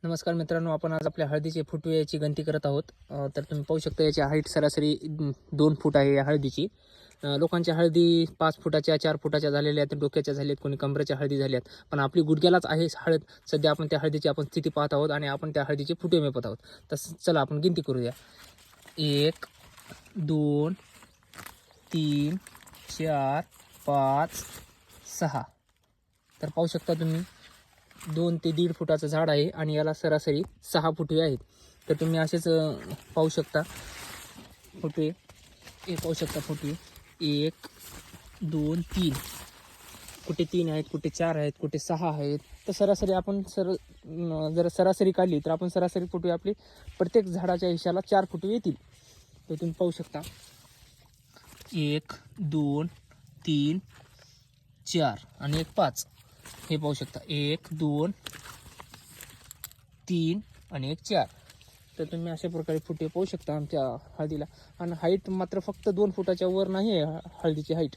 नमस्कार मित्रांनो, आपण आज आपल्या हळदीचे फुटवे याची गणती करत आहोत. तर तुम्ही पाहू शकता याची हाईट सरासरी 2 फूट आहे या हळदीची. लोकांच्या हळदी 5 फुटाच्या 4 फुटाच्या झालेल्या आहेत, डोक्याच्या झाल्यात, कोणी कमरेच्या हळदी झाल्यात, पण आपली गुडघ्यालाच आहे हळद. सध्या आपण त्या हळदीची स्थिती पाहत आहोत आणि आपण त्या हळदीचे फुटवे मेपत आहोत. तसं चला आपण गिनती करूया. 1 2 3 4 5 6. तर पाहू शकता तुम्ही 2 ते 1.5 फुटाचं झाड आहे आणि याला सरासरी 6 फुटवे आहेत. तर तुम्ही असेच पाहू शकता फुटवे. हे पाहू शकता फुटवे 1 2 3. कुठे 3 आहेत, कुठे 4 आहेत, कुठे 6 आहेत. तर सरासरी आपण जर सरासरी काढली तर आपण सरासरी फुटवे आपले प्रत्येक झाडाच्या हिशाला 4 फुटवे येतील. तर तुम्ही पाहू शकता 1 2 3 4 आणि 1 5. हे पाहू शकता 1 2 3 आणि 1 4. तर तुम्ही अशा प्रकारे फुटे पाहू शकता आमच्या हळदीला. आणि हाईट मात्र फक्त 2 फुटाच्या वर नाही आहे हळदीची हाईट.